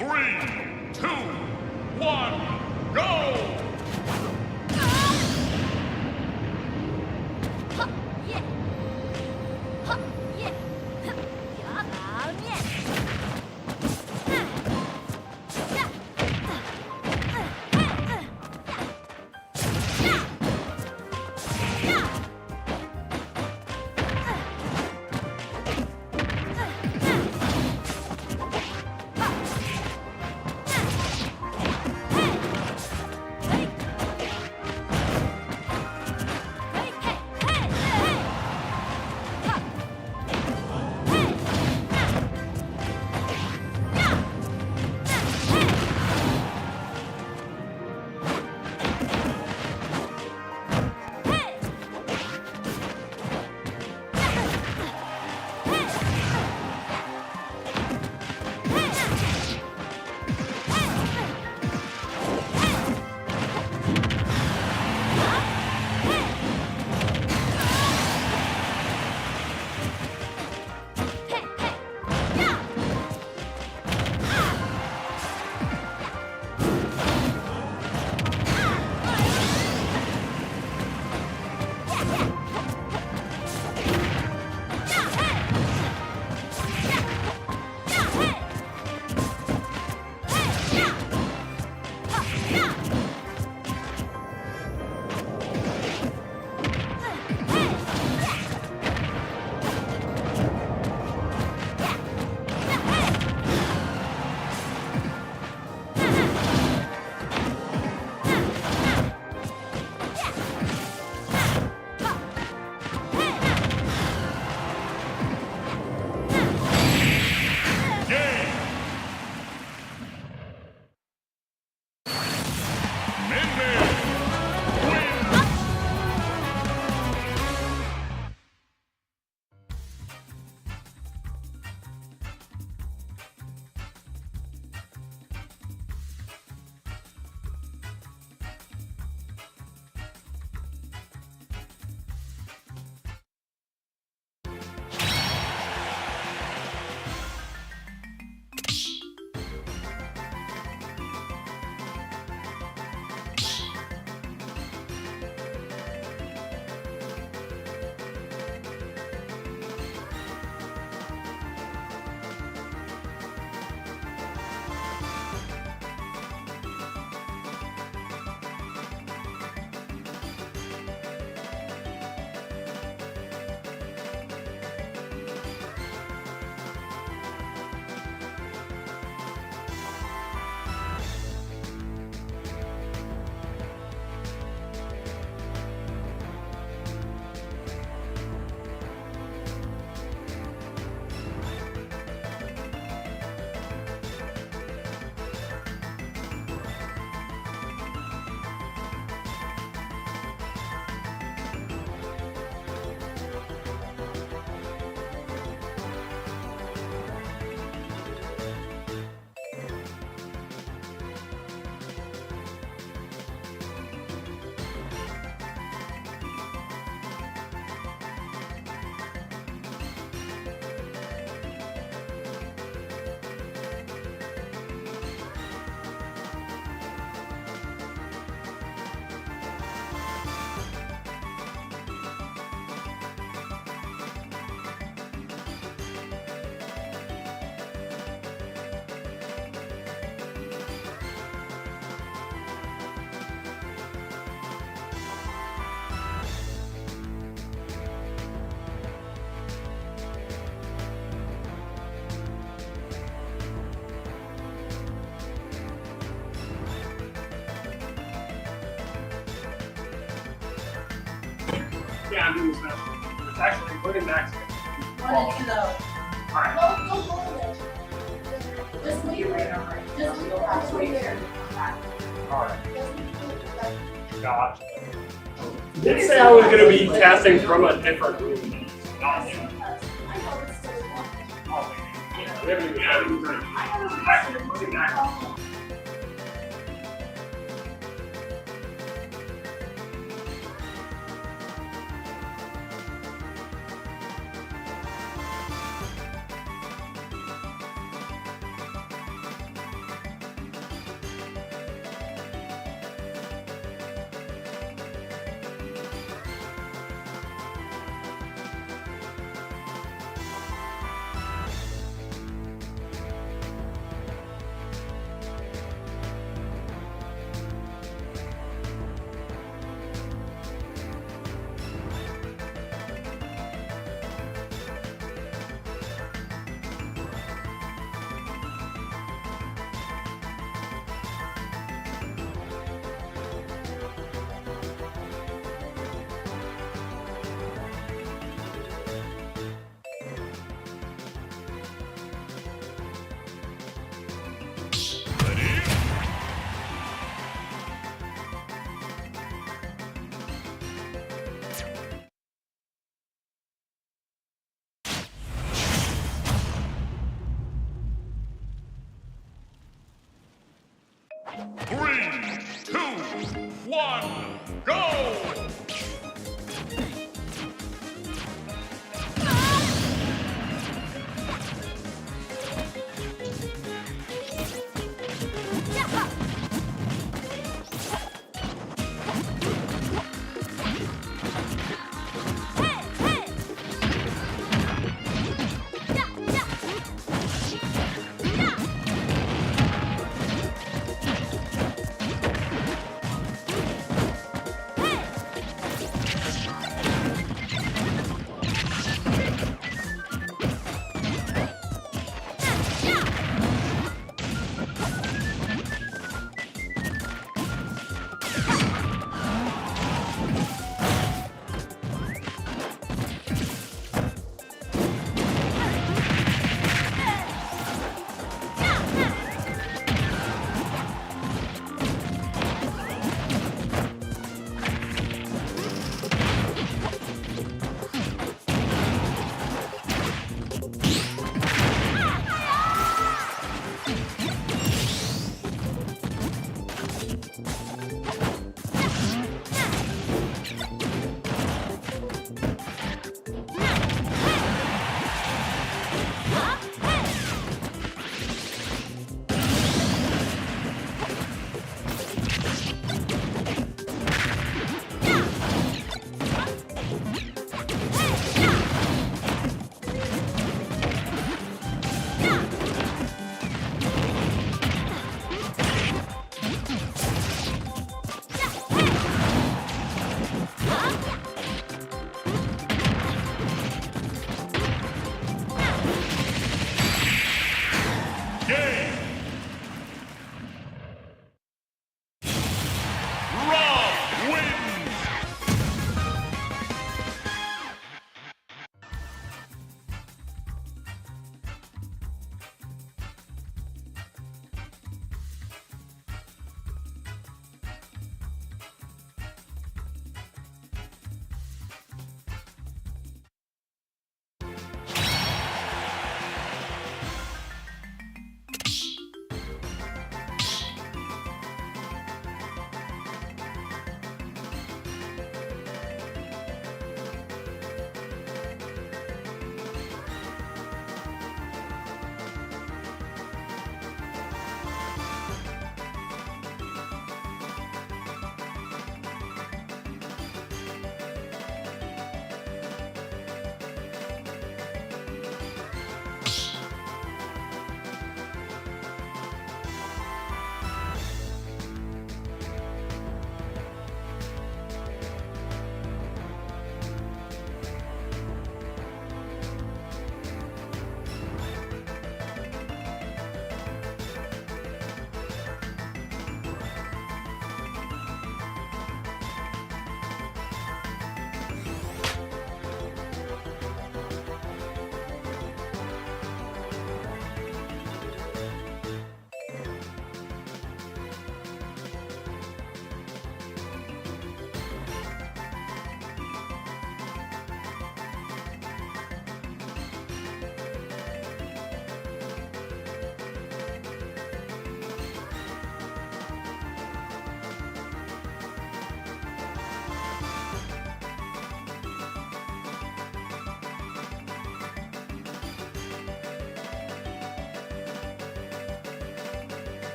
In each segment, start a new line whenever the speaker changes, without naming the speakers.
3, 2, 1, go!
Yeah, I'm doing this now. It's actually putting back.
One and two.
Alright.
Don't hold it. Just leave it. Just leave it right there.
Alright.
Just leave it.
Gotcha. Did say I was going to be casting from a different room. Not you.
I know it's still one.
Oh, yeah, we haven't even had it. Actually putting back.
one, go!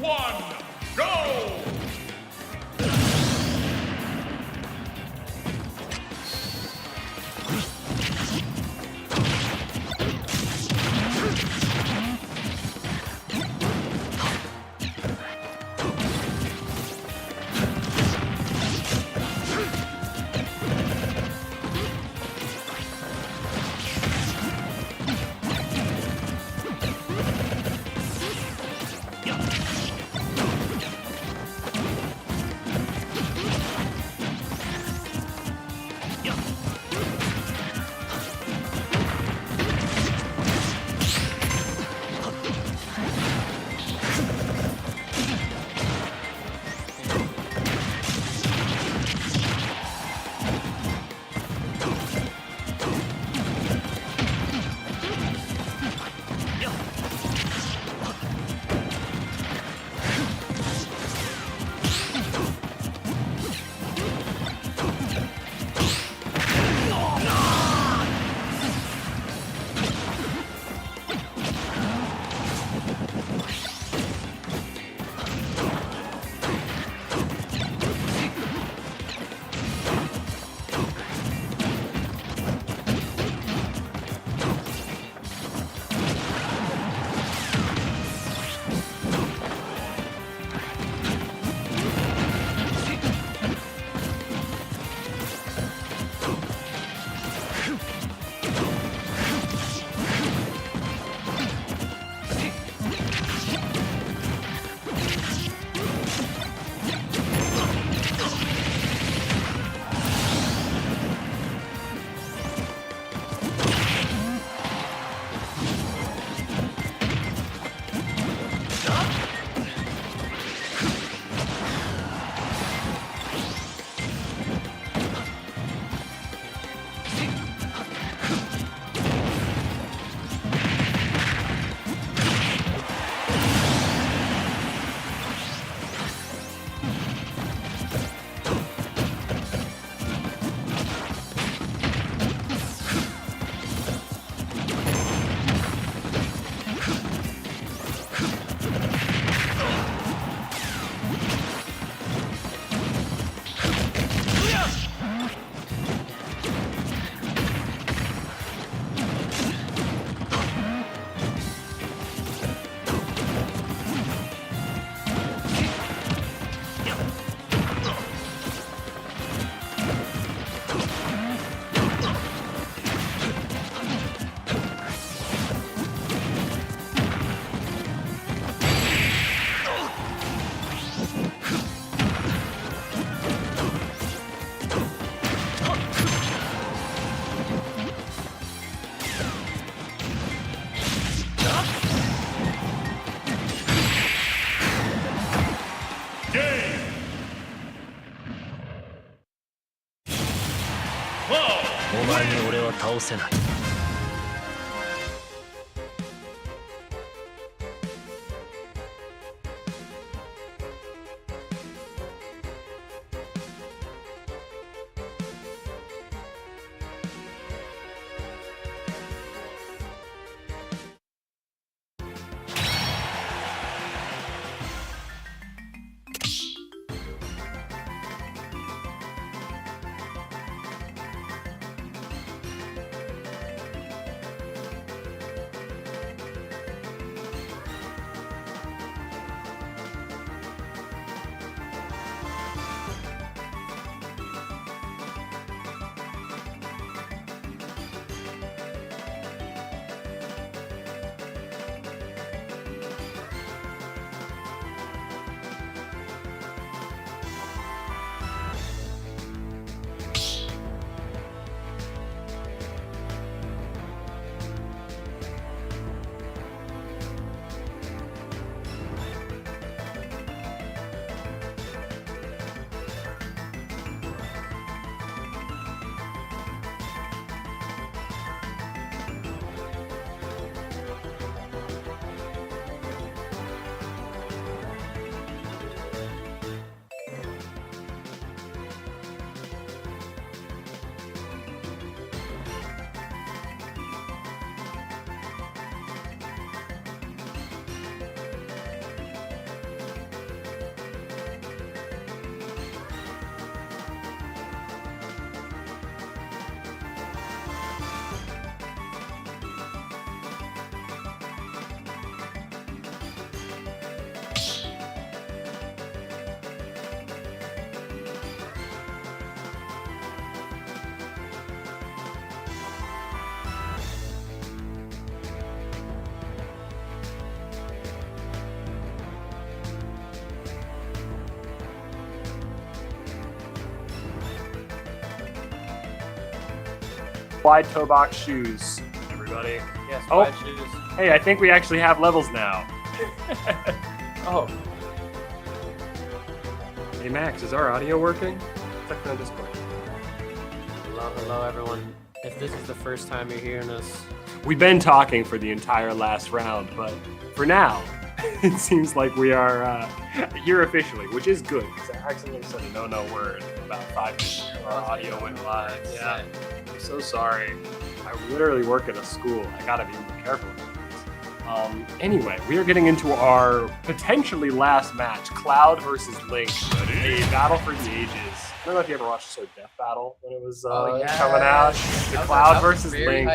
one, go! Game!
お前に俺は倒せない。
Wide toe box shoes, everybody.
Yes,
Oh.
wide shoes.
Hey, I think we actually have levels now.
Oh,
Hey Max, is our audio working? Check on Discord.
hello everyone. If this is the first time you're hearing us,
We've been talking for the entire last round, but for now, it seems like we are here officially, which is good because I accidentally said a no word about 5 minutes ago. Our audio went live. Yeah, I'm so sorry. I literally work at a school. I gotta be more careful. Anyway, we are getting into our potentially last match, Cloud versus Link, a battle for the ages. I don't know if you ever watched the show Death Battle when it was coming out. The Cloud versus Link.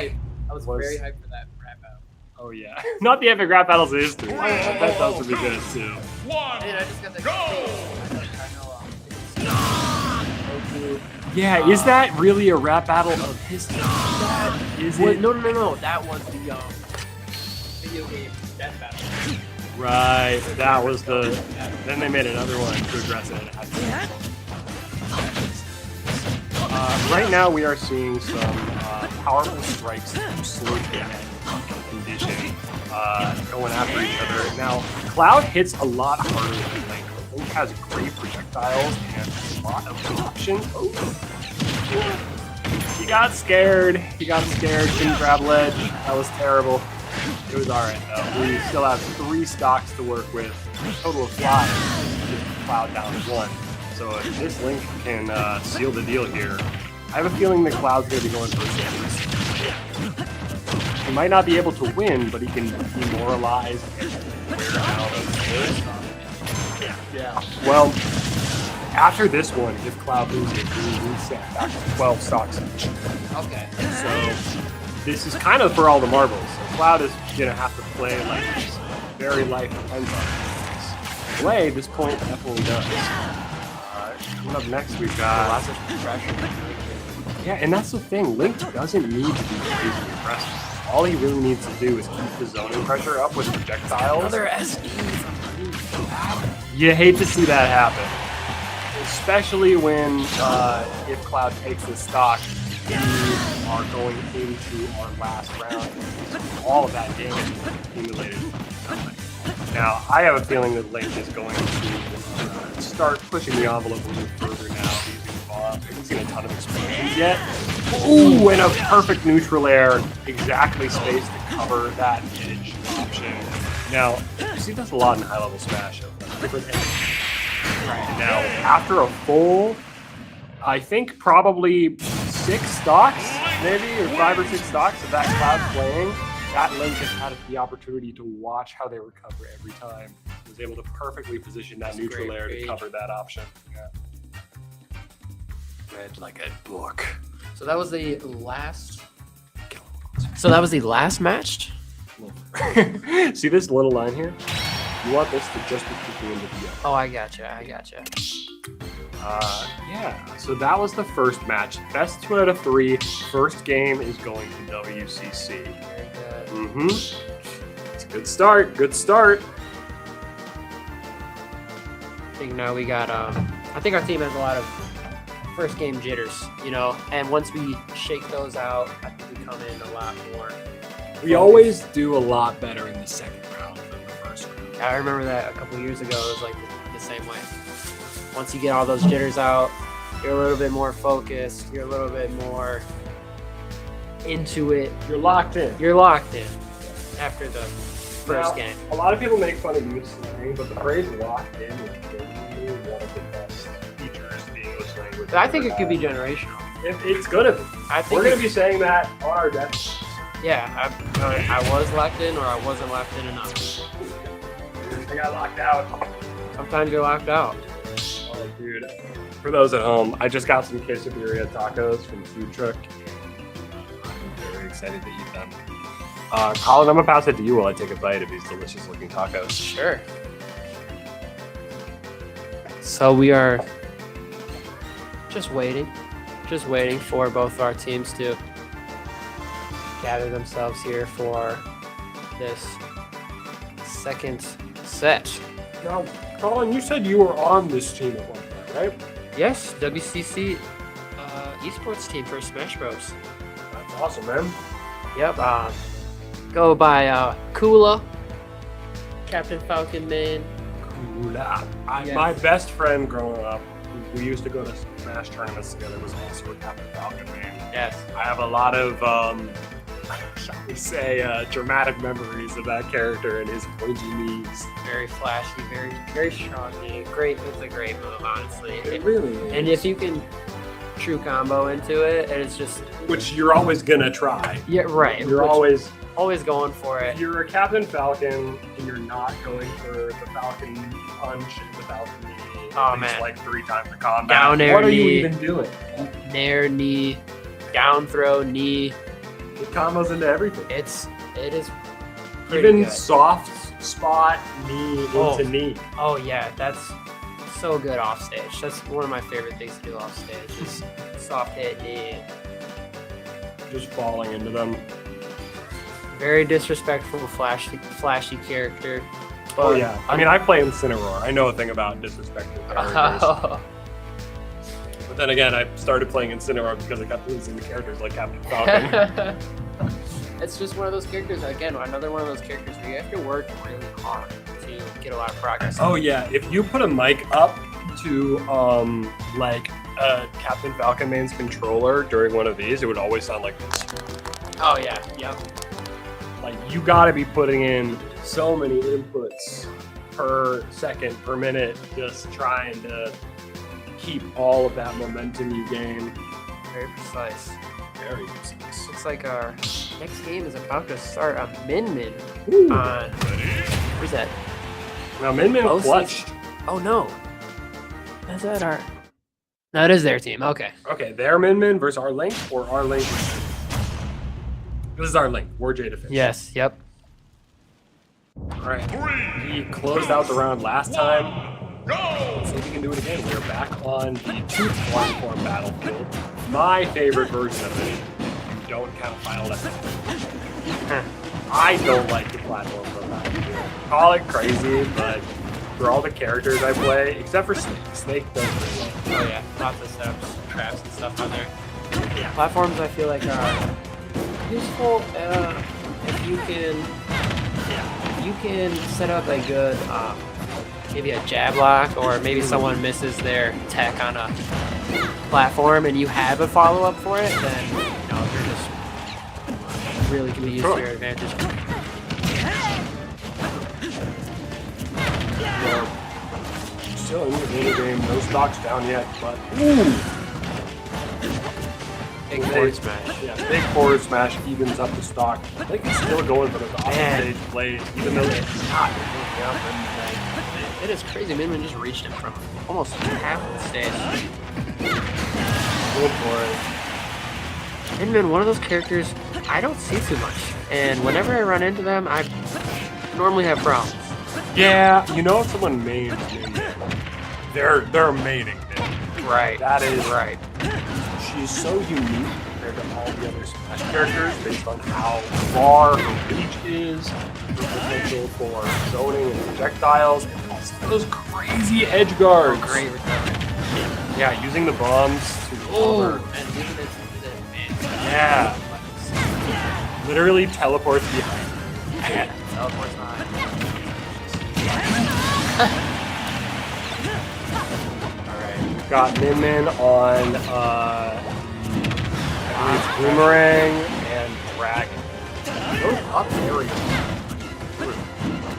I was very hyped for that rap battle.
Oh yeah, not the epic rap battles it is too. I bet those would be good too.
One.
Dude, I just got the
Yeah, is that really a rap battle of history? Is
Wait,
it?
no. That was the video game death battle.
Right, that was the. Then they made another one to address it. Right now we are seeing some powerful strikes from slow condition going after each other. Now, Cloud hits a lot harder than Link. Link has great projectiles and a lot of options. Oh. He got scared. Couldn't grab ledge. That was terrible. It was alright though. We still have 3 stocks to work with. A total of 5. Just Cloud down to 1. So if this Link can seal the deal here, I have a feeling that Cloud's going to be going for a series. He might not be able to win, but he can demoralize and wear out of this. Yeah. Well, after this one, if Cloud loses, we reset back to 12 stocks each.
Okay.
So this is kind of for all the marbles. So Cloud is going to have to play like his very life depends on it. Play, this point definitely does. Coming up next, we've got
Lots of pressure.
yeah, and that's the thing. Link doesn't need to be crazy aggressive. All he really needs to do is keep the zoning pressure up with projectiles.
Another SE from
You hate to see that happen, especially when if Cloud takes the stock, we are going into our last round. All of that damage is accumulated. Now, I have a feeling that Link is going to start pushing the envelope a little further now. Using the ball. I haven't seen a ton of explosions yet. Ooh, and a perfect neutral air, exactly spaced to cover that edge option. Now, you see that's a lot in high-level Smash of different edges. Right. Now, after a full, I think probably 6 stocks, maybe, or 5 or 6 stocks of that Cloud playing, that Link has had the opportunity to watch how they recover every time. Was able to perfectly position that neutral air to cover that option. Yeah. Read like a book.
So that was the last. So that was the last match.
See this little line here? You want this to just be kicking into the
Oh, I gotcha.
Yeah, so that was the first match. Best 2 out of 3. First game is going to WCC.
Very good.
Mm-hmm. It's a good start.
I think now we got. I think our team has a lot of first game jitters, and once we shake those out, I think we come in a lot more.
We always do a lot better in the second round than the first round.
I remember that a couple years ago. It was like the same way. Once you get all those jitters out, you're a little bit more focused. You're a little bit more into it.
You're locked in.
After the first game.
A lot of people make fun of English slang, but the phrase locked in is genuinely one of the best features of the English language.
I think it could be generational.
It's gonna be.
I think
We're gonna be saying that on our death.
Yeah, I was locked in or I wasn't locked in enough.
I got locked out.
Sometimes you're locked out.
Oh, dude. For those at home, I just got some quesadilla tacos from the food truck. I'm very excited to eat them. Colin, I'm gonna pass it to you while I take a bite of these delicious looking tacos.
Sure. So we are just waiting for both of our teams to gather themselves here for this second set.
Now, Colin, you said you were on this team at one point, right?
Yes, WCC esports team for Smash Bros.
That's awesome, man.
Yep. Go by Kula, Captain Falcon main.
Kula.
Yes.
My best friend growing up, we used to go to Smash tournaments together, was also a Captain Falcon man.
Yes.
I have a lot of, shall we say, dramatic memories of that character and his pointy knees.
Very flashy, very strong. Great. It's a great move, honestly.
It really is.
And if you can true combo into it, it's just
Which you're always gonna try.
yeah, right.
You're
Which-
always
going for
if
it.
you're a Captain Falcon and you're not going for the Falcon punch and the Falcon knee,
Oh,
at least
man.
like 3 times the combat.
Down air
what are you
knee.
even doing?
Nair knee, down throw knee.
It combos into everything.
It is pretty
Even
good.
soft spot knee into
Oh.
knee.
Oh yeah, that's so good off stage. That's one of my favorite things to do off stage is soft hit knee.
Just falling into them.
Very disrespectful, flashy character. But
Oh yeah. I mean, I play Incineroar. I know a thing about disrespectful characters. But then again, I started playing Incineroar because I kept losing the characters like Captain Falcon.
It's just one of those characters. Again, another one of those characters where you have to work really hard to get a lot of progress.
Oh yeah, if you put a mic up to like a Captain Falcon main's controller during one of these, it would always sound like this.
Oh yeah, yep.
Like you gotta be putting in so many inputs per second, per minute, just trying to keep all of that momentum you gain.
Very precise.
Very precise.
Looks like our next game is about to start. A Min
Ooh.
on. Where's that?
Now Min Min
Oh,
clutched.
Oh no. Is that our? No, it is their team. Okay.
Okay, their Min Min versus our Link, or our Link. This is our Link. War Jade official.
Yes. Yep.
All right. He closed out the round last time.
Go!
Let's see if we can do it again. We're back on the 2-platform battlefield. My favorite version of it. If you don't count Final Destination. I don't like the platform for battlefield. Call it crazy, but for all the characters I play, except for Snake. Snake does really well.
Oh yeah. Lots of setups, traps, and stuff on there. Yeah. Platforms I feel like are useful if you can set up a good maybe a jab lock, or maybe someone misses their tech on a platform and you have a follow-up for it, then you're just really can be used to your advantage.
Still in the early game, no stocks down yet, but
Big forward smash.
yeah, big forward smash evens up the stock. I think it's still going for the
Man.
offstage plays, even though it's not.
It is crazy. Min just reached him from almost half of the stage.
Go for it.
Min, one of those characters I don't see too much, and whenever I run into them, I normally have problems.
Yeah, you know if someone mains Min, they're maining Min.
Right.
That is
right.
She's so unique compared to all the other Smash characters based on how far her reach is, her potential for zoning and projectiles, and also those crazy edge guards.
Great recovery.
Yeah, using the bombs to cover.
And moving it to the advance.
Yeah. Literally teleports behind.
Yeah. Teleport's high. Alright.
Got Min Min on I believe it's Boomerang and Dragon. Those up areas.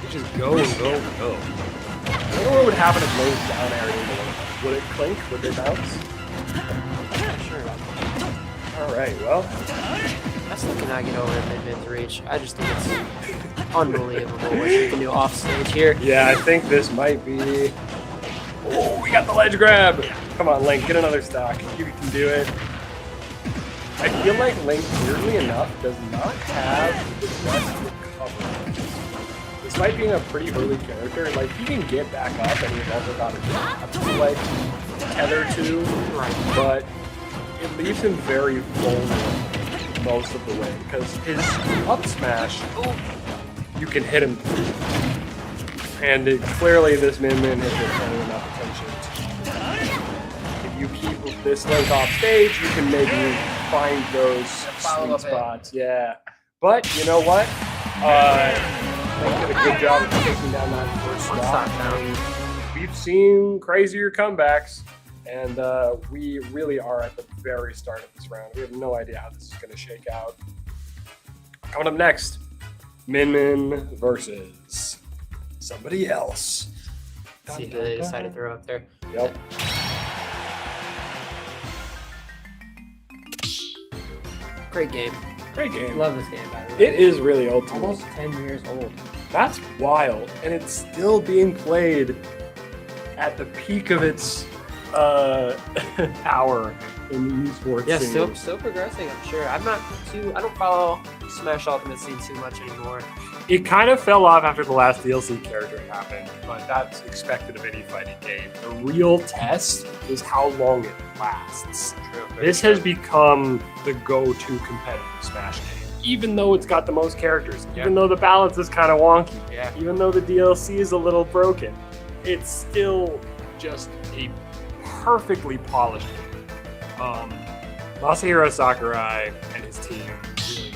They just go and go and go. I wonder what would happen if those down area would it clink? Would they bounce?
Not sure about that.
Alright, well.
That's looking to get over to Min-Min's reach. I just think it's unbelievable what she can do off stage here.
Yeah, I think this might be. Oh, we got the ledge grab! Come on, Link, get another stock. You can do it. I feel like Link, weirdly enough, does not have the best recovery. Despite being a pretty early character, like, he can get back up and he's also got a jab to, like, tether to, but it leaves him very vulnerable most of the way, because his up smash, you can hit him through. And clearly this Min Min has been paying enough attention to, if you keep this length off stage, you can maybe find those
follow
sweet
up it.
spots. Yeah. But you know what? They did a good job of taking down that first stock. We've seen crazier comebacks, and we really are at the very start of this round. We have no idea how this is going to shake out. Coming up next, Min Min versus somebody else.
See who they decided to throw up there.
Yep.
Great game.
Great game.
Love this game, by the way.
It is really old.
Almost 10 years old.
That's wild, and it's still being played at the peak of its power in the esports
Yeah,
scene.
still progressing, I'm sure. I don't follow Smash Ultimate scene too much anymore.
It kind of fell off after the last DLC character happened, but that's expected of any fighting game. The real test is how long it lasts. This has become the go-to competitive Smash game, even though it's got the most characters, even though the balance is kind of wonky, even though the DLC is a little broken. It's still just a perfectly polished game. Masahiro Sakurai and his team really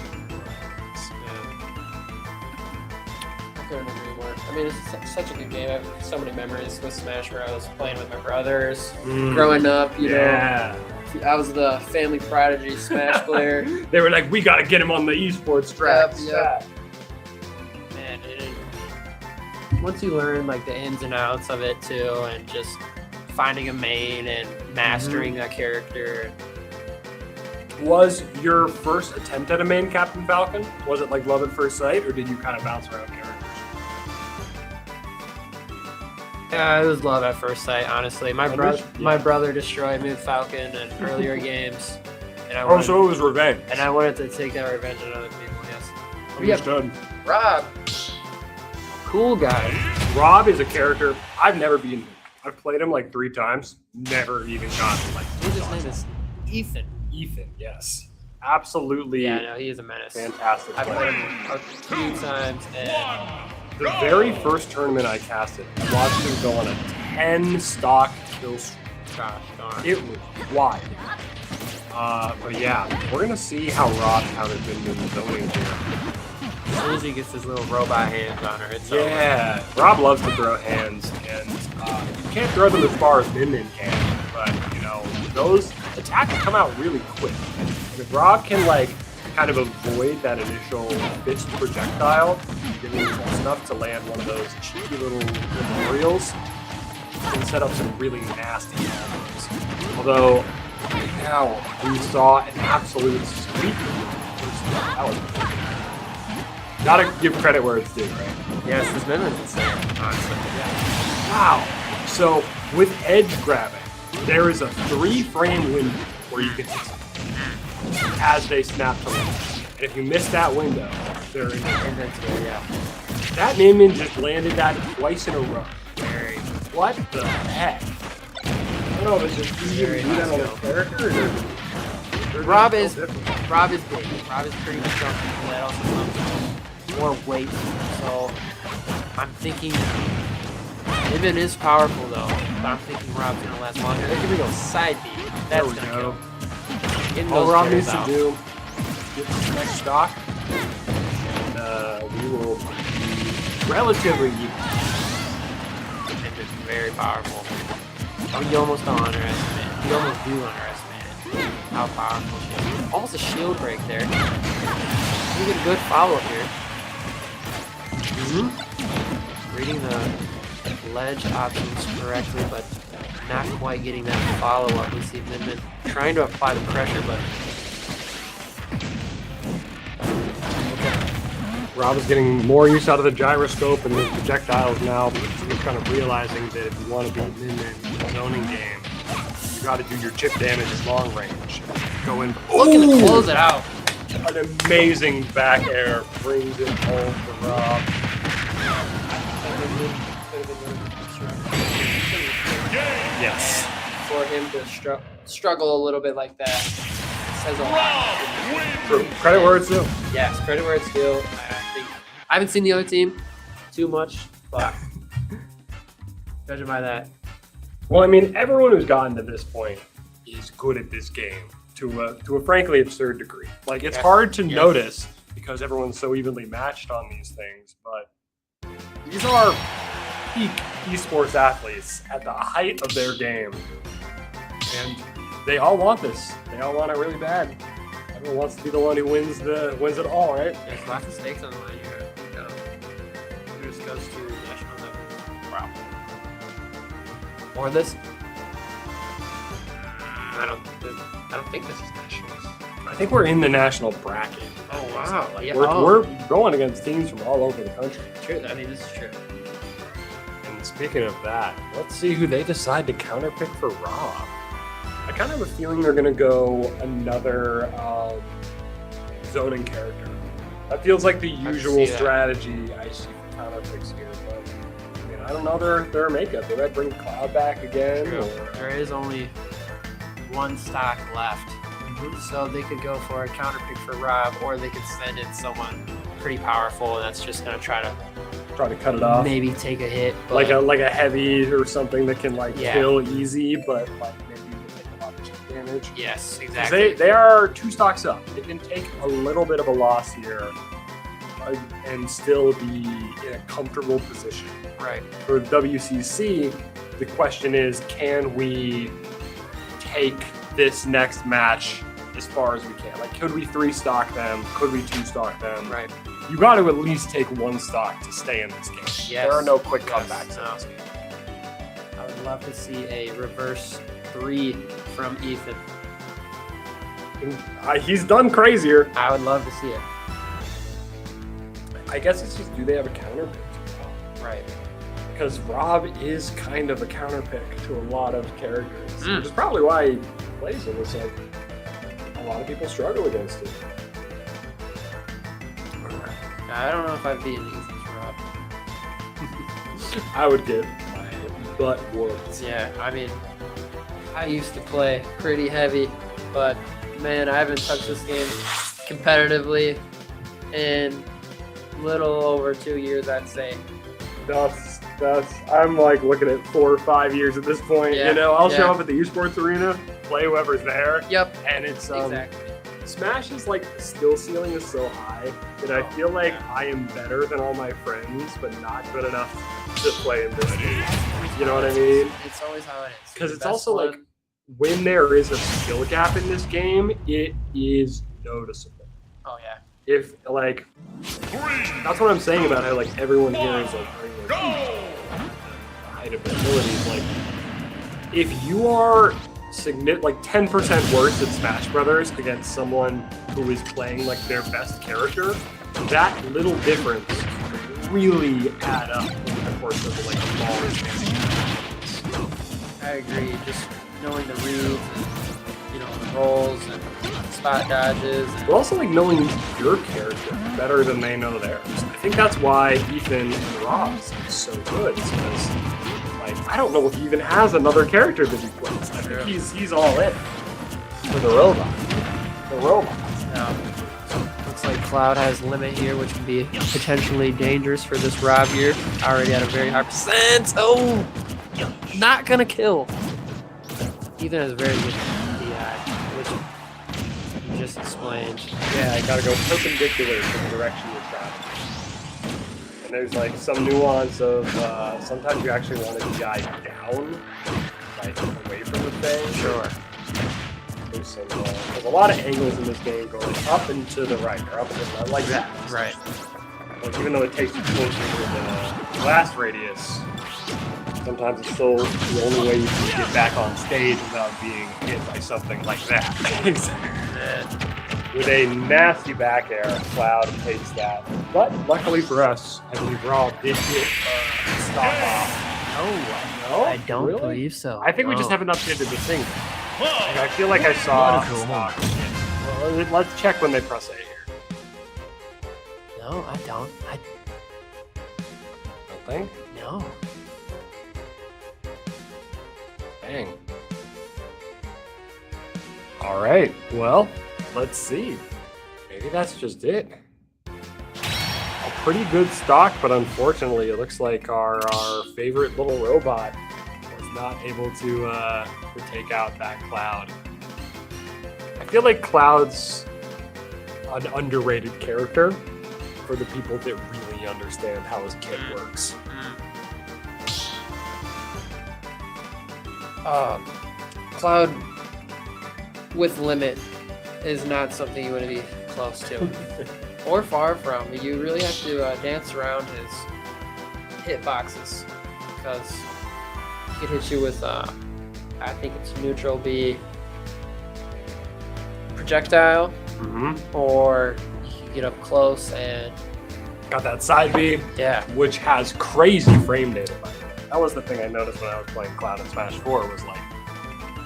I couldn't agree more. I mean, it's such a good game. I have so many memories with Smash Bros. Playing with my brothers. Growing up, you know, I was the family prodigy Smash player.
They were like, we got to get him on the esports track.
Yep. Man, once you learn like the ins and outs of it too, and just finding a main and mastering that character.
Was your first attempt at a main Captain Falcon? Was it like love at first sight, or did you kind of bounce around characters?
Yeah, it was love at first sight. Honestly, my brother destroyed me with Falcon in earlier games, and I wanted,
so it was revenge.
and I wanted to take that revenge on other people. Yes.
Understood.
Rob, cool guy.
Rob is a character I've never beaten him. I've played him like 3 times, never even gotten like.
His name is Ethan.
Ethan, yes, absolutely.
Yeah, no, he is a menace.
Fantastic.
I
player.
played him a few times, and
The very first tournament I casted, I watched him go on a 10 stock kill streak.
gosh darn.
It was wild. But yeah, we're gonna see how Rob counters Min Min zoning here.
As soon as he gets his little robot hands on her, it's over.
Yeah, Rob loves to throw hands, and you can't throw them as far as Min Min can, but you know, those attacks come out really quick. And if Rob can like kind of avoid that initial fist projectile, giving himself enough to land one of those cheeky little memorials, can set up some really nasty combos. Although right now we saw an absolute sweep. Gotta give credit where it's due, right?
Yes, this Min Min's insane, honestly.
Wow. So with edge grabbing, there is a 3-frame window where you can hit something as they snap to launch. And if you miss that window, they're invincible.
Yeah.
That Min Min just landed that twice in a row. What the heck? I don't know if it's just easier to do that on a character or
Rob is big. Rob is pretty chunky, but that also comes with more weight. So I'm thinking Min Min is powerful though, but I'm thinking Rob's gonna last longer. There we go, side B. That's
we
gonna
go.
kill. Getting
All
those
Rob
chairs
needs to
out.
do get this next stock, and we will be relatively even.
Min Min's very powerful. Oh, you almost don't underestimate it. You almost do underestimate it. How powerful she is. Almost a shield break there. You get a good follow up here. Reading the ledge options correctly, but not quite getting that follow up. We see Min Min trying to apply the pressure, but
Rob is getting more use out of the gyroscope and the projectiles now, but he's kind of realizing that if you want to beat Min Min in the zoning game, you got to do your chip damage at long range. Go in.
looking to close it out.
An amazing back air brings it home for Rob. Yes.
For him to struggle a little bit like that says a lot.
True. Credit where it's due.
Yes, credit where it's due. I haven't seen the other team too much, but judging by that,
Well, I mean, everyone who's gotten to this point good at this game to a frankly absurd degree. Like, it's
Yeah.
hard to
Yeah.
notice because everyone's so evenly matched on these things, but these are peak esports athletes at the height of their game. And they all want this. They all want it really bad. Everyone wants to be the one who wins it all, right?
There's lots of stakes on the line here. Who just goes to national level? Wow. Or this? I don't think this is nationals.
I think we're in the national bracket.
Oh wow! Yeah.
We're going against teams from all over the country.
True. I mean, this is true.
And speaking of that, let's see who they decide to counterpick for Rob. I kind of have a feeling they're going to go another zoning character. That feels like the usual
see that.
strategy I see for counterpicks here. But I mean, I don't know their makeup. They might bring Cloud back again.
True.
Or,
There is only one stock left, so they could go for a counterpick for Rob, or they could send in someone pretty powerful, and that's just gonna try to
cut it off.
maybe take a hit. But
Like a heavy or something that can
Yeah.
kill easy, but like maybe will take a lot of chip damage.
yes,
'Cause
exactly.
They are 2 stocks up. They can take a little bit of a loss here and still be in a comfortable position.
right.
For WCC, the question is, can we take this next match as far as we can? Like, could we 3 stock them? Could we 2 stock them?
Right.
You got to at least take 1 stock to stay in this game.
Yes.
There are no quick
Yes.
comebacks in
No.
this game.
I would love to see a reverse 3 from Ethan.
He's done crazier.
I would love to see it.
I guess it's just, do they have a counter pick to Rob?
Right.
Because Rob is kind of a counter pick to a lot of characters.
Mm.
Which is probably why he plays him. It's like a lot of people struggle against it.
I don't know if I'd be an Ethan's Rob.
I would get my butt whooped.
Yeah, I mean, I used to play pretty heavy, but man, I haven't touched this game competitively in little over 2 years, I'd say.
That's I'm like looking at 4 or 5 years at this point.
Yeah,
You know, I'll show
yeah.
up at the esports arena, play whoever's there,
Yep,
and it's
exactly.
Smash is like the skill ceiling is so high that I feel like I am better than all my friends, but not good enough to play in this game. You know what I mean?
It's always how it is.
Because
The
it's
best
also
one-
like when there is a skill gap in this game, it is noticeable.
oh yeah,
If like,
3,
that's what I'm saying about how like everyone here is like very like,
go!
height of abilities. Like, if you are like 10% worse at Smash Brothers against someone who is playing like their best character, that little difference really add up over the course of like a long game.
I agree. Just knowing the reads, and, the rolls and spot dodges. And,
But also like knowing your character better than they know theirs. I think that's why Ethan and Rob's is so good. Is because like I don't know if he even has another character that he plays. I think he's all in for the robot. The robots.
looks like Cloud has limit here, which can be potentially dangerous for this Rob here. Already at a very high percent. Oh, not gonna kill. Ethan has a very good DI, which you just explained.
Yeah, I gotta go perpendicular to the direction you're traveling. And there's like some nuance of sometimes you actually want to DI down, like away from the thing.
Sure.
There's a lot of angles in this game going up and to the right, or up and to the left, like that.
Right.
Like, even though it takes you closer to the blast radius, sometimes it's still the only way you can get back on stage without being hit by something like that. With a nasty back air, Cloud takes that. But luckily for us, I believe Rob did get stop off. No,
I don't
really?
believe so.
I think we just
No.
haven't updated the thing. Like, I feel like I saw stock. Well, let's check when they press A here.
No, I don't. I
Don't think.
no.
Dang. All right. Well, let's see. Maybe that's just it. A pretty good stock, but unfortunately, it looks like our favorite little robot was not able to take out that Cloud. feel like Cloud's an underrated character for the people that really understand how his kit works.
Cloud with limit is not something you want to be close to or far from. You really have to dance around his hitboxes because he can hit you with, I think it's neutral B projectile, or you can get up close and
Got that side B,
yeah.
which has crazy frame data, by the way. That was the thing I noticed when I was playing Cloud in Smash 4 was like,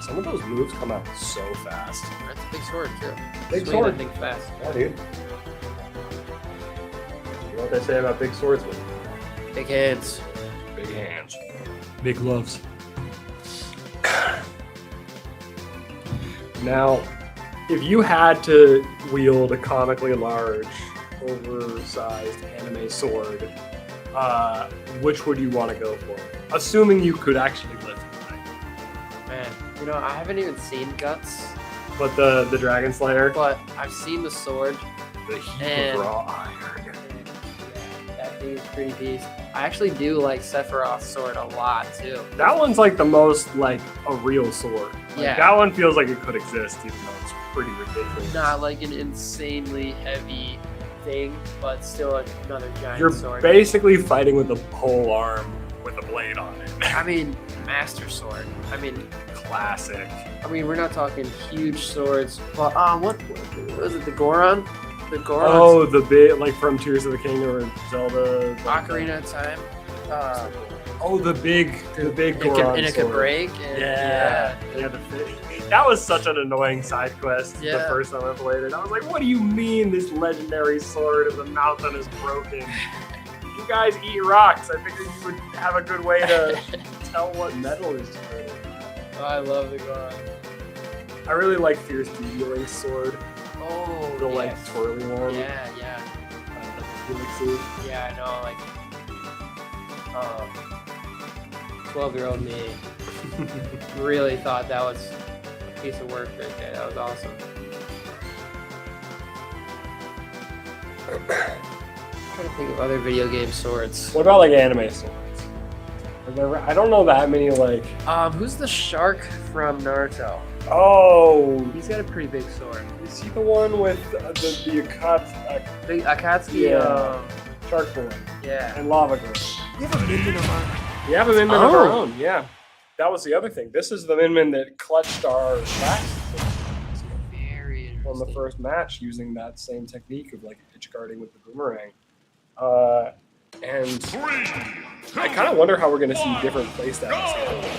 some of those moves come out so fast.
That's a big sword too.
Big
Swing
sword.
that thing fast.
Yeah, dude. You know what they say about big swords? With
Big hands.
big hands. Big gloves. Now, if you had to wield a comically large, oversized anime sword, which would you want to go for? Assuming you could actually lift it, right?
Man, you know, I haven't even seen Guts,
But the Dragon Slayer,
but I've seen the sword.
the heap
And-
of raw iron.
And yeah, that thing is pretty beast. I actually do like Sephiroth's sword a lot too.
That one's like the most like a real sword. Like,
Yeah.
That one feels like it could exist, even though it's pretty ridiculous.
Not like an insanely heavy thing, but still another giant
You're
sword.
basically fighting with a pole arm with a blade on it.
I mean, master sword. I mean,
Classic.
we're not talking huge swords, but what was it? The Goron? The Goron.
Oh, the bit like from Tears of the Kingdom or Zelda.
Ocarina of Time.
Oh, the big Goron
And it could
sword.
break. And,
Yeah. The fish. That was such an annoying side quest the
Yeah.
first time I played it. I was like, what do you mean this legendary sword of the mountain is broken? You guys eat rocks. I figured you would have a good way to tell what metal is turning.
Oh, I love the Goron.
I really like Fierce Dealing's sword.
Oh,
The like
yes.
twirly one.
Yeah, yeah.
The Helixes.
Yeah, I know, like 12-year-old me really thought that was a piece of work right there. That was awesome. I'm trying to think of other video game swords.
What about like anime swords? I don't know that many like.
Who's the shark from Naruto?
Oh,
He's got a pretty big sword.
is he the one with the Akatsuki
The Akatsuki,
Yeah. Shark Boy
yeah.
and Lava Girl?
We have a Minion of our...
We have a Min Min of our
Oh.
own. Yeah, that was the other thing. This is the Min Min that clutched our last
Very interesting.
on the first match using that same technique of like pitch guarding with the boomerang. And
3, 2,
I kind of wonder how we're going to see different playstyles here.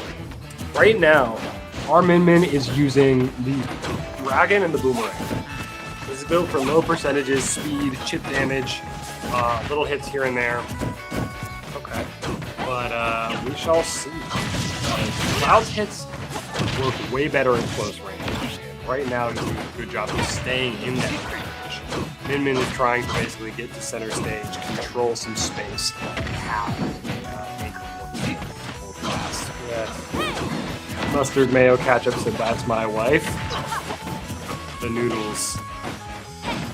Right now, our Min Min is using the Dragon and the Boomerang. This is built for low percentages, speed, chip damage, little hits here and there.
Okay.
But we shall see. Cloud's hits work way better in close range. And right now, he's doing a good job of staying in that range. Min Min is trying to basically get to center stage, control some space,
Yeah.
Mustard Mayo Ketchup said, "That's my wife." The noodles.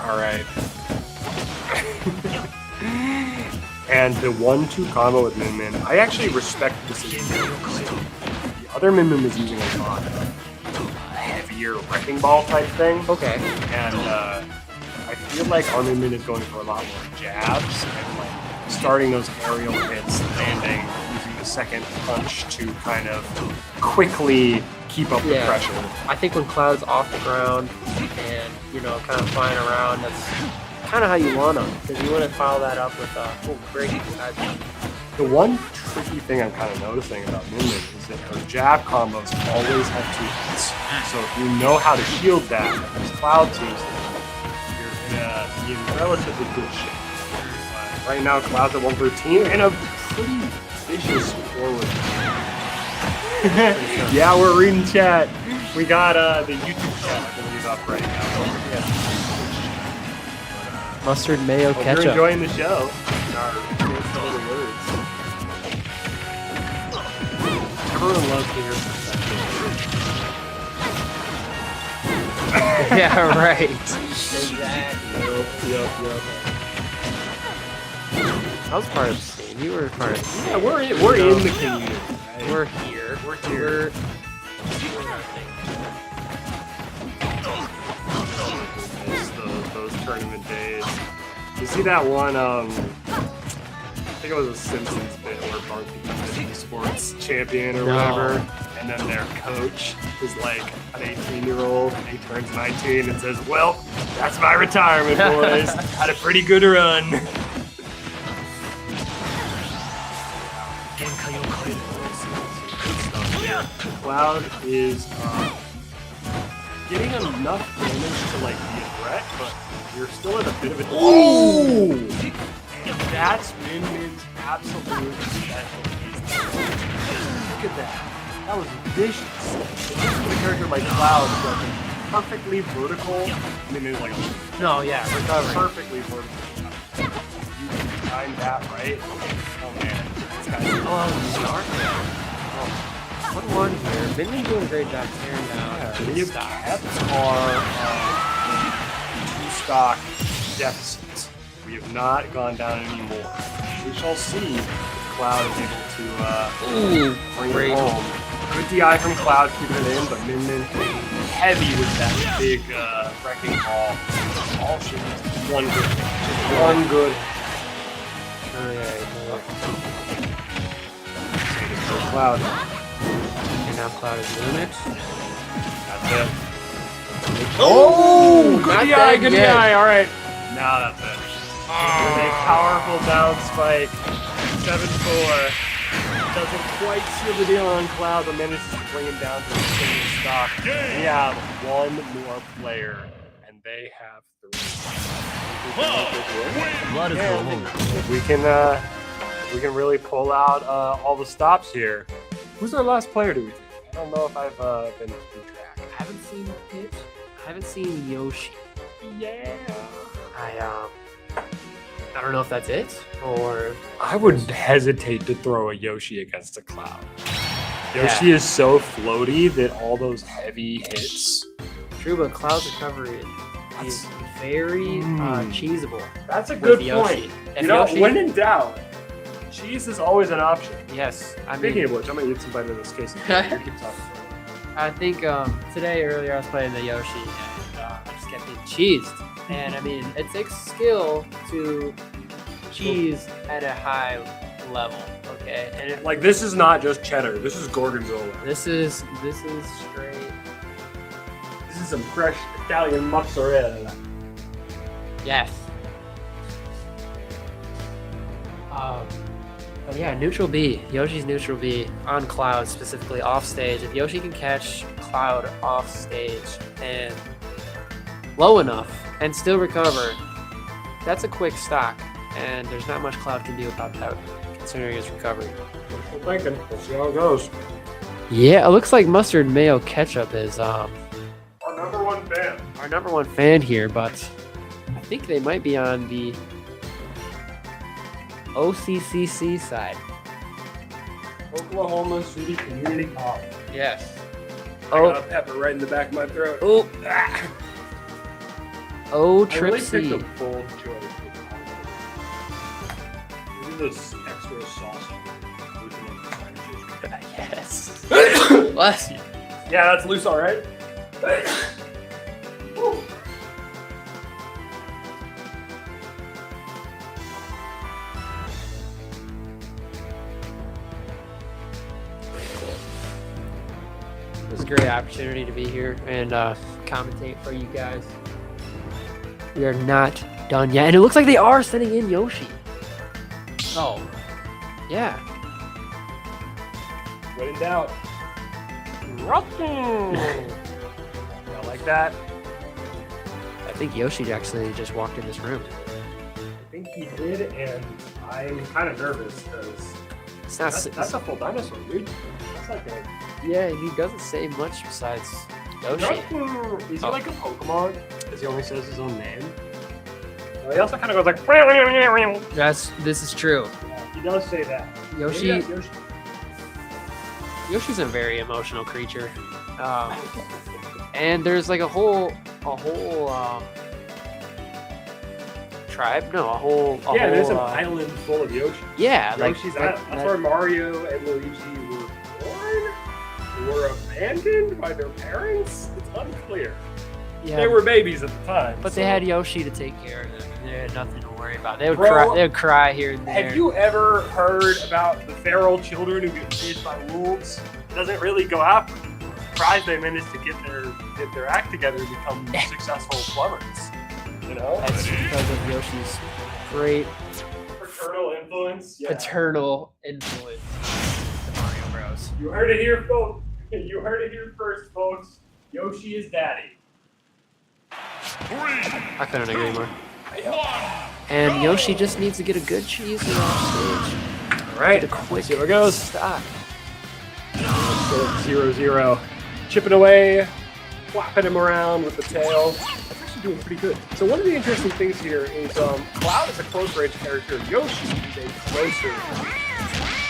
All right. And the 1-2 combo with Min Min, I actually respect this in game. The other Min Min was using a lot of heavier wrecking ball type thing.
Okay.
And I feel like our Min Min is going for a lot more jabs and like starting those aerial hits, landing, using the second punch to kind of quickly keep up the
Yeah.
pressure.
I think when Cloud's off the ground and, you know, kind of flying around, that's kind of how you want them. Because you want to follow that up with a great side punch.
The one tricky thing I'm kind of noticing about Min Min is that her jab combos always have 2 hits. So if you know how to shield that, as Cloud seems to, you're gonna be in relatively good shape. Right now, Cloud's at 113 and a pretty vicious forward. Yeah, we're reading chat. We got the YouTube chat, I believe, up right now.
Mustard mayo
Hope you're enjoying the show. Our little words. Everyone loves to hear perspective.
Yeah, right.
Yep.
I was part of the team. You were part of the team.
Yeah, we're in the community. Right?
We're here.
We're here. Those tournament days. You see that one? I think it was a Simpsons bit where Bart becomes an esports champion or whatever, and then their coach is like an 18-year-old, and he turns 19 and says, "Well, that's my retirement, boys. Had a pretty good run." Cloud is getting enough damage to like be a threat, but you're still at a bit of a. Oh! And that's Min-Min's absolute specialty. Look at that. That was vicious. With a character like Cloud is like perfectly vertical. Min-Min's like
No, yeah, recovery.
perfectly vertical. You can time that right. Oh man, this guy's
What one here? Min-Min's doing a great job tearing down.
We've kept our two-stock deficits. We have not gone down anymore. We shall see if Cloud is able to bring
great.
it home. Good DI from Cloud, keeping it in, but Min-Min hitting heavy with that big wrecking ball. All she needs is one good hit. Just one good hit. For Cloud.
And now Cloud is doing it.
That's it. Oh, good
not
DI,
that
good
yet.
DI. All right. Now that's it. With a powerful down spike. 7-4. Doesn't quite seal the deal on Cloud, but manages to bring him down to a single stock. We have one more player, and they have 3.
悪く思うな。
If we can really pull out all the stops here. Who's our last player, do we think? I don't know if I've been keeping track.
I haven't seen Pitch. I haven't seen Yoshi.
Yeah.
I don't know if that's it or
I would hesitate to throw a Yoshi against a Cloud. Yoshi is so floaty that all those heavy hits.
true, but Cloud's recovery is very cheesable.
That's a
with
good
Yoshi.
point.
If
You know,
Yoshi-
when in doubt, cheese is always an option.
Yes, I
Speaking
mean,
of which, I'm gonna eat some vitamin in this case. You keep talking.
I think earlier I was playing the Yoshi and I just kept getting cheesed. And I mean, it takes skill to cheese at a high level, okay? And it,
Like, this is not just cheddar. This is gorgonzola.
this is straight.
This is some fresh Italian mozzarella.
Yes. But yeah, neutral B. Yoshi's neutral B on Cloud, specifically off stage. If Yoshi can catch Cloud off stage and low enough and still recover, that's a quick stock. And there's not much Cloud can do about that, considering his recovery.
Wishful thinking. We'll see how it goes.
Yeah, it looks like Mustard Mayo Ketchup is
Our number one fan.
our number one fan here, but I think they might be on the OCCC side.
Oklahoma City Community College.
Yes.
I got a pepper right in the back of my throat.
Oh. Oh,
I
Trip
really
C.
picked a full choice. This extra sauce.
Yes. Bless you.
Yeah, that's loose, all right.
It's a great opportunity to be here and commentate for you guys. We are not done yet, and it looks like they are sending in Yoshi. Oh, yeah.
When in doubt. I like that.
I think Yoshi actually just walked in this room.
I think he did, and I'm kind of nervous because
It's not.
that's a full dinosaur, dude. That's like a.
Yeah, he doesn't say much besides Yoshi.
Is he
Oh.
like a Pokemon? Because he only says his own name. Well, he also kind of goes like.
This is true.
Yeah, he does say that.
Yoshi.
Maybe that's Yoshi.
Yoshi's a very emotional creature. And there's like a whole tribe? No, a whole
Yeah, there's an
uh,
island full of Yoshi.
Yeah,
Yoshi's Island. That's where Mario and Luigi were born? Were abandoned by their parents? It's unclear.
yeah,
They were babies at the time.
but
so-
they had Yoshi to take care of them. And they had nothing to worry about. They would
Bro,
cry. They would cry here and there.
Have you ever heard about the feral children who get chased by wolves? It doesn't really go out. Surprised they managed to get their act together and become successful plumbers. You know?
That's because of Yoshi's great
Paternal influence. Yeah.
paternal influence to Mario Bros.
You heard it here, folks. You heard it here first, folks. Yoshi is daddy.
3,
I couldn't agree more.
1.
And Yoshi just needs to get a good cheese off stage.
All right.
Get a quick
See where it goes.
stock.
0-0. Chipping away, flapping him around with the tail. That's actually doing pretty good. So one of the interesting things here is Cloud is a close range character. Yoshi is a closer range.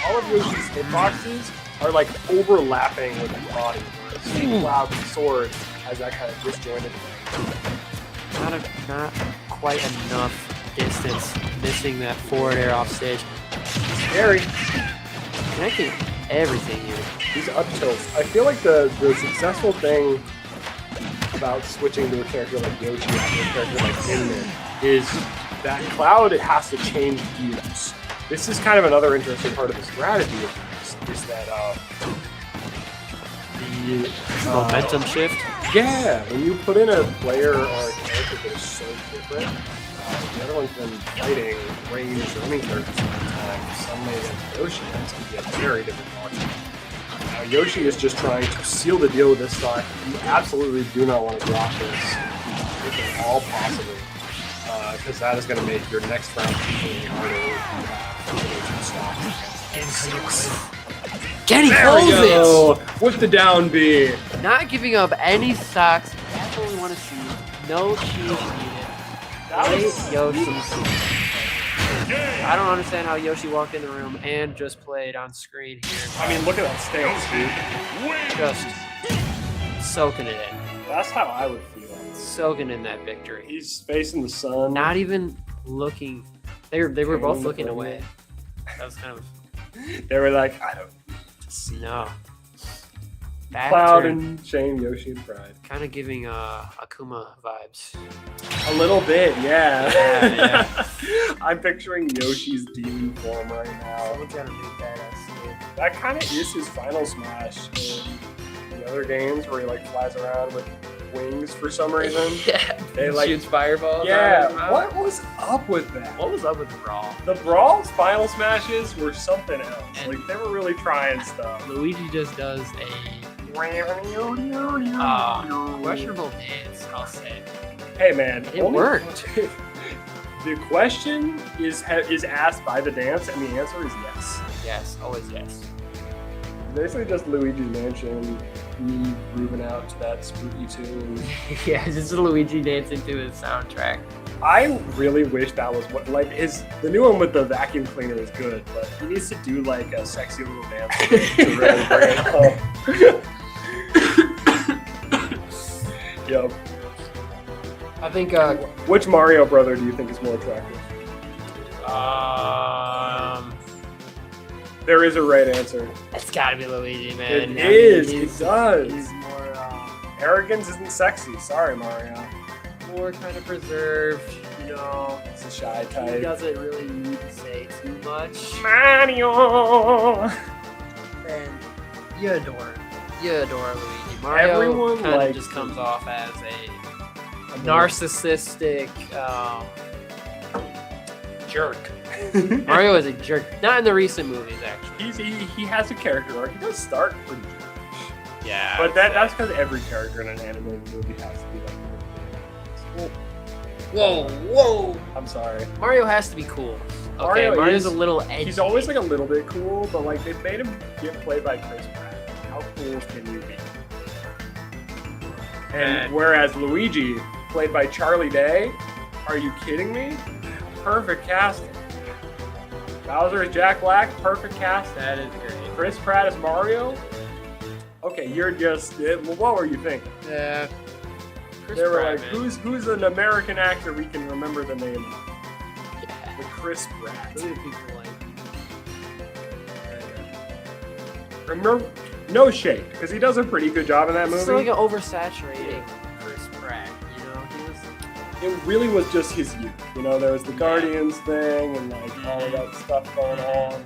All of Yoshi's hitboxes are like overlapping with his body. Whereas Cloud's sword has that kind of disjointed range.
Not quite enough distance. Missing that forward air off stage.
Scary.
Connecting everything here.
These up tilts. I feel like the successful thing about switching to a character like Yoshi after a character like Inman is that Cloud has to change gears. This is kind of another interesting part of the strategy of this, is that the
Momentum shift.
Yeah, when you put in a player or a character that is so different, the other one's been fighting range or any character for some time. Suddenly against Yoshi, that's going to be a very different ballgame. Yoshi is just trying to seal the deal with this stock. You absolutely do not want to drop this if at all possible, because that is going to make your next round completely harder if you have stock.
Can he
There we
close it?
go! With the down B.
Not giving up any stocks. That's what we want to see. No cheese needed.
That
Great
was
Yoshi. I don't understand how Yoshi walked in the room and just played on screen here.
I mean, look at that stance, dude.
Just soaking it in.
That's how I would feel.
Soaking in that victory.
He's facing the sun.
Not even looking. They were both looking away. That was kind of
They were like, I don't need to see.
no. Back
Cloud
turn.
and Shane, Yoshi and Pride.
Kind of giving Akuma vibes.
A little bit, yeah.
Yeah,
I'm picturing Yoshi's demon form right now.
Someone's got a new badass.
That kind of is his final smash in the other games where he like flies around with wings for some reason.
Yeah,
They like
shoots fireballs.
Yeah,
out of his mouth.
what was up with that?
What was up with the brawl?
The Brawl's final smashes were something else.
And-
Like they were really trying stuff.
Luigi just does a questionable dance, I'll say.
Hey man,
It worked.
The question is asked by the dance, and the answer is yes.
Yes, always yes.
Basically, just Luigi's Mansion, me grooving out to that spooky tune.
Yeah, just Luigi dancing to his soundtrack.
I really wish that was what the new one with the vacuum cleaner is good, but he needs to do like a sexy little dance to really bring it home. Yep.
I think
Which Mario brother do you think is more attractive? There is a right answer.
it's gotta be Luigi, man.
It
I mean,
is.
he's-
It does.
He's more
Arrogance isn't sexy. Sorry, Mario.
more kind of preserved, you know.
He's a shy
He
type.
doesn't really need to say too much.
Mario.
And you adore him. You adore Luigi. Mario
Everyone
kind of
likes
just comes
Luigi.
off as a narcissistic jerk. Mario is a jerk. Not in the recent movies, actually.
He has a character arc. He does start pretty jerkish.
Yeah.
But that's because every character in an animated movie has to be like.
Whoa.
I'm sorry.
Mario has to be cool. Okay,
Mario
Mario's
is-
a little edgy.
He's always like a little bit cool, but like they've made him get played by Chris Pratt. How cool can you be? And whereas Luigi, played by Charlie Day, are you kidding me? Perfect casting. Bowser is Jack Black, perfect casting.
That is great.
Chris Pratt as Mario. Okay, you're just. What were you thinking?
Yeah. Chris
They were
Pratt,
like,
man.
who's an American actor we can remember the name of?
Yeah.
The Chris Pratt.
Who do people like?
Remember? No shade, because he does a pretty good job in that movie.
It's like an oversaturating Chris Pratt, you know? He was.
It really was just his youth. You know, there was the Guardians thing and like all of that stuff going on.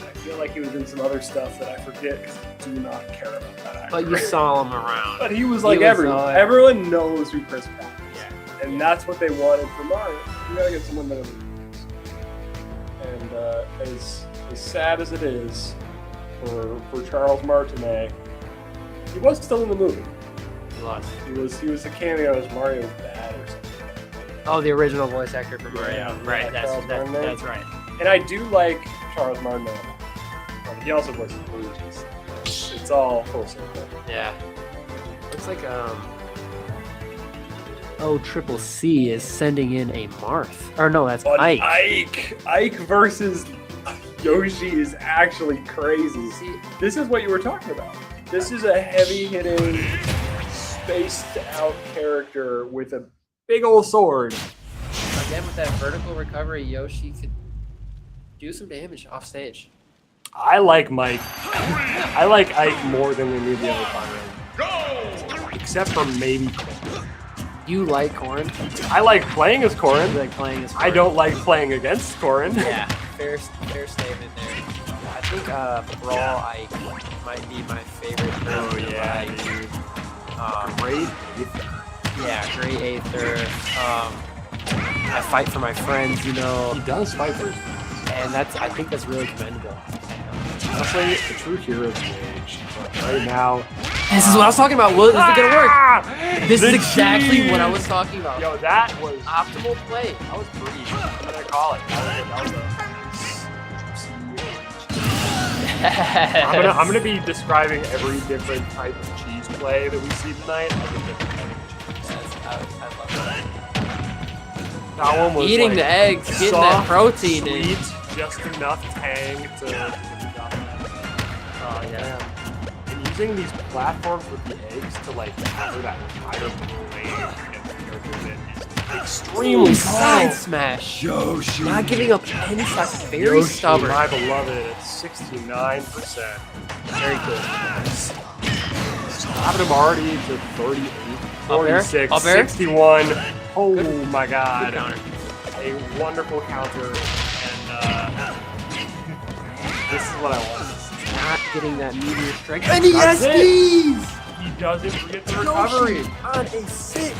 I feel like he was in some other stuff that I forget because I do not care about that actor.
But you saw him around.
But he was like
He was
everyone.
all-
Everyone knows who Chris Pratt is.
Yeah.
And that's what they wanted from Mario. You gotta get someone that And as sad as it is for Charles Martinet, he was still in the movie.
He was.
He was a cameo as Mario's dad or something.
Oh, the original voice actor for Mario.
Yeah,
Right,
Charles Martinet.
that's right.
And I do like Charles Martinet. But he also voices Luigi. It's all full circle.
Yeah. Looks like Oh, Triple C is sending in a Marth. Or no, that's
But
Ike.
Ike versus Yoshi is actually crazy.
See,
This is what you were talking about. This is a heavy-hitting, spaced-out character with a big old sword.
again with that vertical recovery, Yoshi could do some damage off stage.
I like Mike. I like Ike more than we knew the other time. Except for maybe Corrin.
You like Corrin?
I like playing as Corrin.
You like playing as Corrin?
I don't like playing against Corrin.
Yeah, fair statement there. I think Brawl Ike might be my favorite.
Oh yeah, dude. Great.
Yeah, great Aether. I fight for my friends, you know,
He does fight for his friends.
and I think that's really commendable.
Honestly, a true hero of the age. But right now,
This is what I was talking about. Will, is it gonna work? This
The
is exactly
cheese!
what I was talking about.
Yo, that was
Optimal play.
that was breeze. I'm gonna call it. That was I'm gonna be describing every different type of cheese play that we see tonight as a different type of cheese.
I love that.
That one was
Eating
like
the eggs, getting
soft,
that protein in.
sweet, just enough tang to get the job done.
Oh yeah.
And using these platforms with the eggs to like cover that entire blade and get the characters in is extremely
Side
cool.
smash.
Yoshi.
Not giving up any shots. Very
Yoshi,
stubborn.
my beloved, at 69%. Very cool. Having him already to 38,
Up air?
46,
Up air?
61. Oh my
Good
god.
counter.
A wonderful counter. And this is what I want.
Not getting that meteor strike.
That's
NESCs!
He doesn't forget the recovery.
On a 6.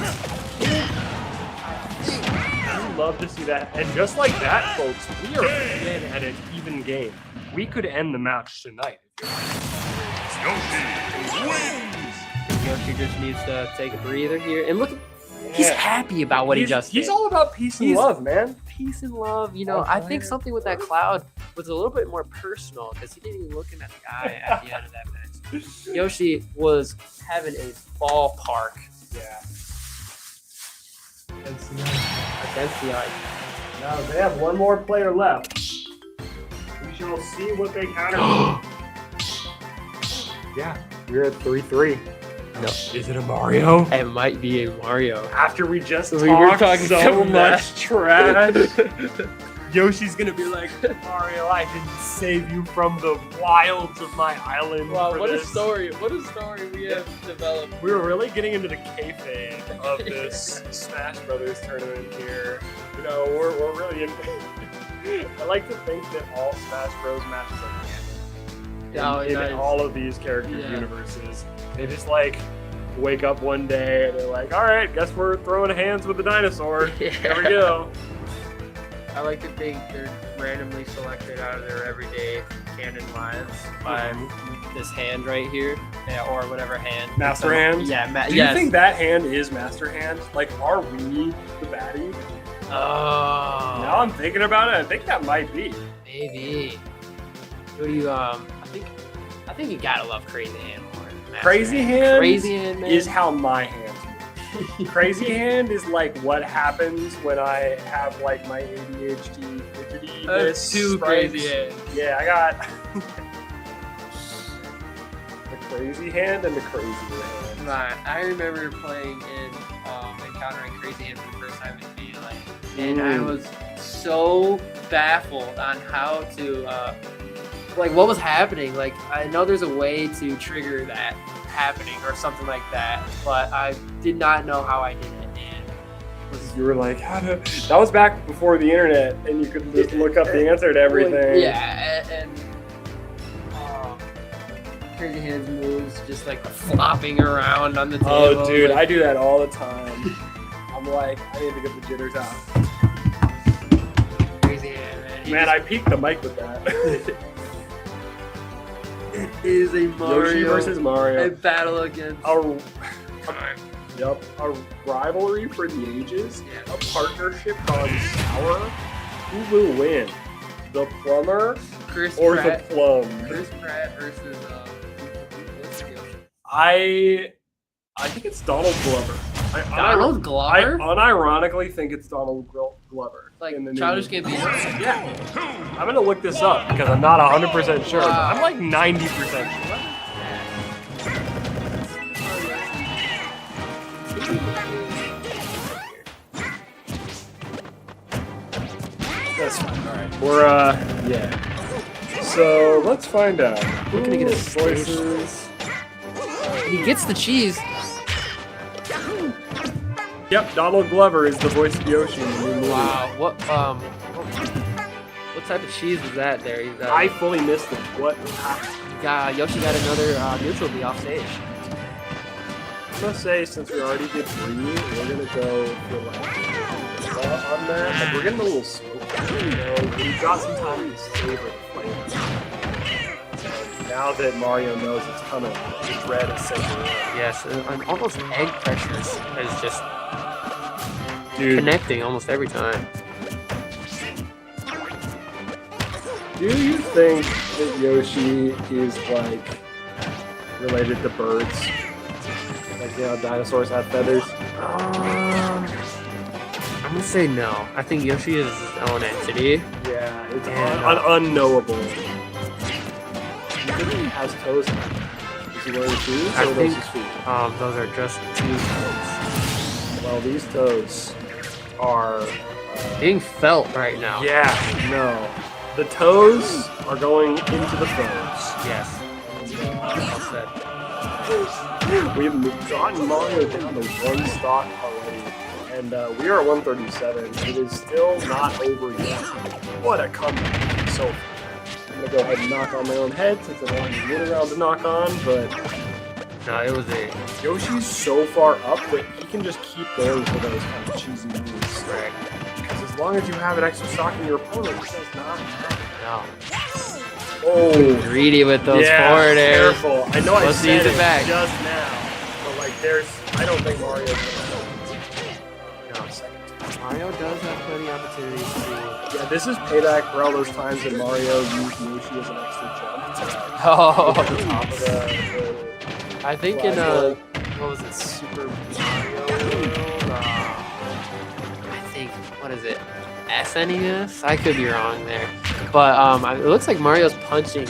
I love to see that. And just like that, folks, we are again at an even game. We could end the match tonight.
Yoshi wins.
Yoshi just needs to take a breather here. And look, he's happy about what he just did.
He's all about peace and
He's-
love, man.
Peace and love. You know, I think something with that cloud was a little bit more personal because he didn't even looking at the guy at the end of that match. Yoshi was having a ballpark
Yeah.
against the Ike.
Now they have one more player left. We shall see what they counter. Yeah, we're at 3-3.
No.
Is it a Mario?
It might be a Mario.
After we just
We were
talked
talking
so
so
much trash, Yoshi's gonna be like, Mario, I didn't save you from the wilds of my island. for this."
story! What a story we have developed.
We were really getting into the kayfabe of this Smash Brothers tournament here. You know, we're really in. I like to think that all Smash Bros matches are canon.
Oh,
in
nice.
all of these character
Yeah.
universes. They just like wake up one day and they're like, all right, guess we're throwing hands with the dinosaur.
Yeah.
Here we go.
I like to think they're randomly selected out of their everyday canon lives by this hand right here, or whatever hand.
Master Hand?
Yeah,
Do you think that hand is Master Hand? Like, are we the baddie?
Oh,
Now I'm thinking about it. I think that might be.
maybe. Who do you? I think you gotta love Crazy Hand more. than Master
Crazy Hand
Crazy Hand, man.
is how my hands move. Crazy Hand is like what happens when I have like my ADHD fidgetyness.
Two
spikes.
Crazy Hands.
Yeah, I got the crazy hand and the crazier hand.
Right. I remember playing in encountering Crazy Hand for the first time in Melee, and I was so baffled on how to like what was happening. Like I know there's a way to trigger that happening or something like that, but I did not know how I did it.
You were like, how to... That was back before the internet, and you could just look up the answer to everything.
Yeah, and Crazy Hands moves just like flopping around on the table.
Oh, dude,
like,
I do that all the time. I'm like, I need to get the jitters out.
Crazy Hand, man.
Man, I peaked the mic with that.
It is a Mario
Yoshi versus Mario.
a battle against time.
Yep, a rivalry for the ages,
Yeah.
a partnership gone sour. Who will win? The plumber
Chris
or
Pratt.
the plum?
Chris Pratt versus
I think it's Donald Glover.
Donald Glover?
I unironically think it's Donald Glover.
Like
in the
Childish
new-
Gambino?
Yeah. I'm gonna look this up because I'm not 100% sure. But
Wow.
I'm like 90% sure. That's fine. All right. We're yeah. So let's find out.
We're gonna get a
choices.
He gets the cheese.
Yep, Donald Glover is the voice of Yoshi in the new movie.
Wow. What type of cheese was that there?
I fully missed it. What happened?
Yoshi got another neutral B off stage.
I'm gonna say since we already did 3, we're gonna go for like on that. Like we're getting a little smoky. You know, we've got some time to savor the flavor. Now that Mario knows it's coming, the dread is sinking in.
Yes, and almost egg pressures is just
Dude,
connecting almost every time.
do you think that Yoshi is like related to birds? Like, you know, dinosaurs have feathers?
I'm gonna say no. I think Yoshi is his own entity.
Yeah, it's
And,
unknowable. He has toes. Is he wearing shoes
I
or
think
those his feet?
those are just 2 toes.
Well, these toes are...
Being felt right now.
yeah, no. The toes are going into the foes.
Yes. Well said.
We've gotten Mario down to 1 stock already, and we are at 137. It is still not over yet. What a comeback so far. I'm gonna go ahead and knock on my own head since I don't have any wood around to knock on, but
No, it was a
Yoshi's so far up that he can just keep going for those kind of cheesy moves.
right.
Because as long as you have an extra stock in your opponent, it does not matter.
No.
Oh,
Greedy with those
yeah,
forward airs.
careful. I know I
Let's
said
use it back.
just now, but like I don't think Mario's gonna
Mario does have plenty of opportunities to.
Yeah, this is payback for all those times that Mario used Yoshi as an extra jump.
Oh.
At the top of the
I think in
flagpole.
what was it, Super Mario? I think what is it, SNES? I could be wrong there, but it looks like Mario's punching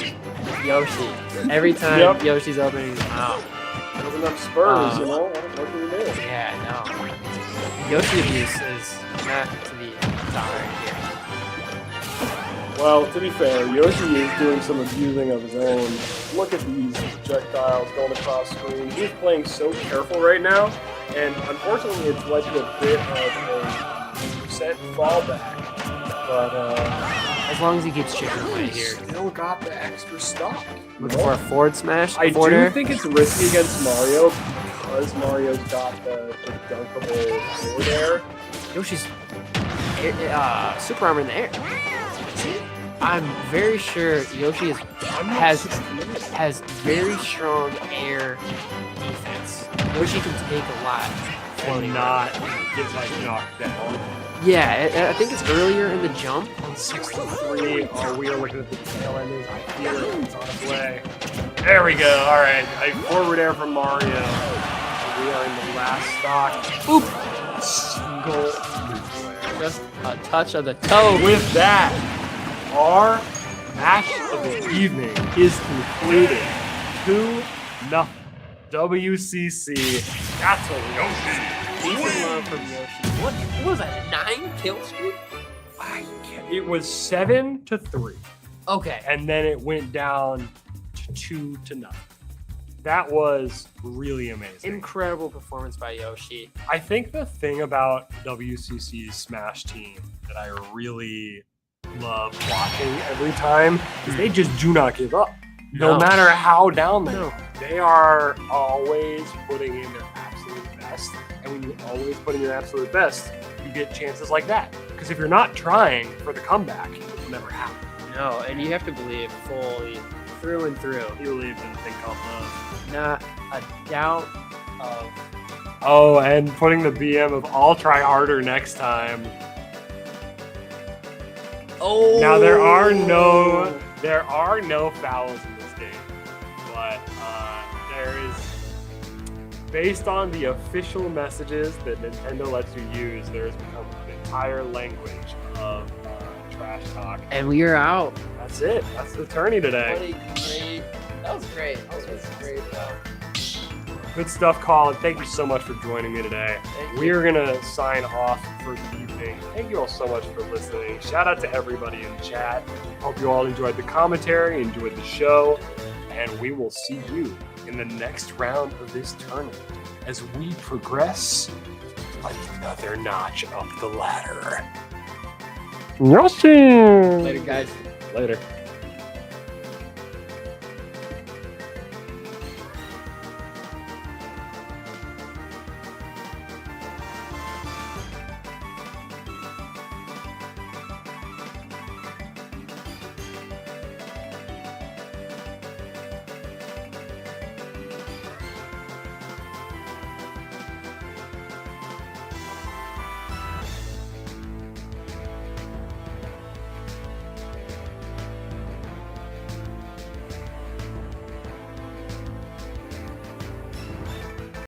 Yoshi every time
Yep.
Yoshi's opening his mouth.
Doesn't have spurs, you know? What can we do?
Yeah, no. Yoshi abuse is not to be tolerated here.
Well, to be fair, Yoshi is doing some abusing of his own. Look at these projectiles going across screen. He's playing so careful right now, and unfortunately it's led to a bit of a percent fallback. But
As long as he keeps chipping away here.
still got the extra stock.
Looking for a forward smash.
I
forward
do
air.
think it's risky against Mario because Mario's got the dunkable forward air.
Yoshi's super armor in the air. I'm very sure Yoshi has very strong air defense. Yoshi can take a lot floating.
Not get like knocked down.
Yeah, I think it's earlier in the jump.
On 63, we are looking at the tail end. I feel it. It's on its way. There we go. All right. A forward air from Mario. We are in the last stock.
Oop!
Single.
Just a touch of the toe.
With that, our match of the evening is concluded. 2 nothing. WCC. That's what we
Yoshi
Decent love
wins.
from Yoshi. What was that? 9-kill streak?
It was 7-3,
Okay.
and then it went down to 2-0. That was really amazing.
Incredible performance by Yoshi.
I think the thing about WCC's Smash team that I really love watching every time is they just do not give up. No
No.
matter how down they
No.
are. They are always putting in their absolute best. And when you always put in your absolute best, you get chances like that. Because if you're not trying for the comeback, it will never happen.
No, and you have to believe fully through and through.
He believed in a thing called love.
Not a doubt of.
Oh, and putting the BM of I'll try harder next time.
Oh.
Now there are no fouls in this game, but there is, based on the official messages that Nintendo lets you use, there has become an entire language of trash talk.
And we are out.
That's it. That's the tourney today.
What a great. That was great. That was great.
Good stuff, Colin. Thank you so much for joining me today.
Thank
We are gonna sign off for the evening. Thank you all so much for listening. Shout out to everybody in the chat. Hope you all enjoyed the commentary, enjoyed the show, and we will see you in the next round of this tournament as we progress another notch up the ladder. Yoshi!
Later, guys.
Later.